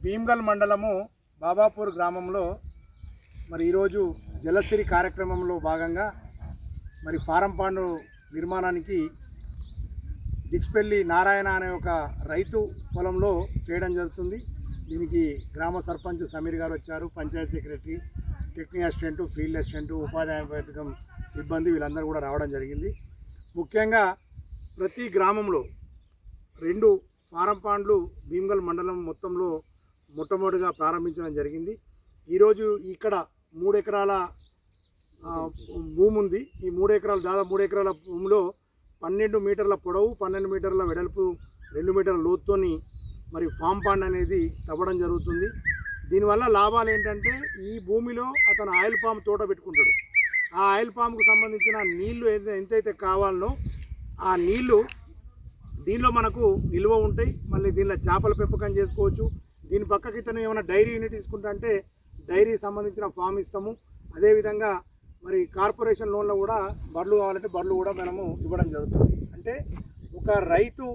భీమ్గల్ మండలము బాబాపూర్ గ్రామంలో మరి ఈరోజు జలసిరి కార్యక్రమంలో భాగంగా మరి ఫారం పాండు నిర్మాణానికి డిచ్పెల్లి నారాయణ అనే ఒక రైతు పొలంలో చేయడం జరుగుతుంది. దీనికి గ్రామ సర్పంచ్ సమీర్ గారు వచ్చారు, Panchayat secretary, technical assistant, field assistant, ఉపాధ్యాయ పథకం సిబ్బంది వీళ్ళందరూ కూడా రావడం జరిగింది. ముఖ్యంగా ప్రతి గ్రామంలో 2 ఫారం పాండ్లు భీమ్గల్ మండలం మొత్తంలో మొట్టమొదటిగా ప్రారంభించడం జరిగింది. ఈరోజు ఇక్కడ 3 ఎకరాల భూమి ఉంది. ఈ 3 ఎకరాలు దాదాపు 3 ఎకరాల భూమిలో 12 మీటర్ల పొడవు, 12 మీటర్ల వెడల్పు, 2 మీటర్ల లోతుతోని మరి ఫామ్ పాండ్ అనేది తవ్వడం జరుగుతుంది. దీనివల్ల లాభాలు ఏంటంటే ఈ భూమిలో అతను ఆయిల్ పామ్ తోట పెట్టుకుంటాడు. ఆ ఆయిల్ పామ్కు సంబంధించిన నీళ్లు ఎంతైతే కావాలనో ఆ నీళ్లు దీనిలో మనకు నిల్వ ఉంటాయి. మళ్ళీ దీనిలో చేపల పెంపకం చేసుకోవచ్చు. దీని పక్కకి ఇతను ఏమైనా డైరీ యూనిట్ తీసుకుంటా అంటే డైరీ సంబంధించిన ఫామ్ ఇస్తాము. అదేవిధంగా మరి కార్పొరేషన్ లోన్లో కూడా బర్రెలు కావాలంటే బర్రెలు కూడా మనము ఇవ్వడం జరుగుతుంది. అంటే ఒక రైతు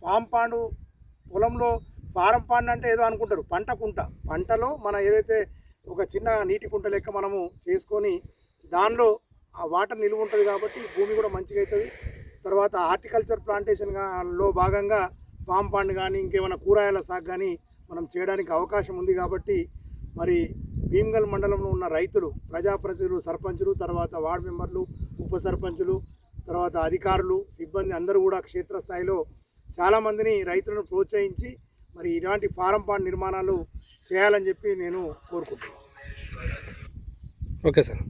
ఫామ్ పాండు పొలంలో ఫారం పాండ్ అంటే ఏదో అనుకుంటారు, పంటలో మనం ఏదైతే ఒక చిన్న నీటి కుంట లెక్క మనము చేసుకొని దానిలో ఆ వాటర్ నిలువ ఉంటుంది కాబట్టి భూమి కూడా మంచిగా అవుతుంది. తర్వాత హార్టికల్చర్ ప్లాంటేషన్లో భాగంగా ఫామ్ పాండ్ కానీ ఇంకేమైనా కూరగాయల సాగు కానీ మనం చేయడానికి అవకాశం ఉంది. కాబట్టి మరి భీమ్గల్ మండలంలో ఉన్న రైతులు, ప్రజాప్రతినిధులు, సర్పంచులు, తర్వాత వార్డు మెంబర్లు, ఉప సర్పంచులు, తర్వాత అధికారులు, సిబ్బంది అందరూ కూడా క్షేత్రస్థాయిలో చాలామందిని రైతులను ప్రోత్సహించి మరి ఇలాంటి ఫారం పాండ్ నిర్మాణాలు చేయాలని చెప్పి నేను కోరుకుంటున్నాను. Okay sir.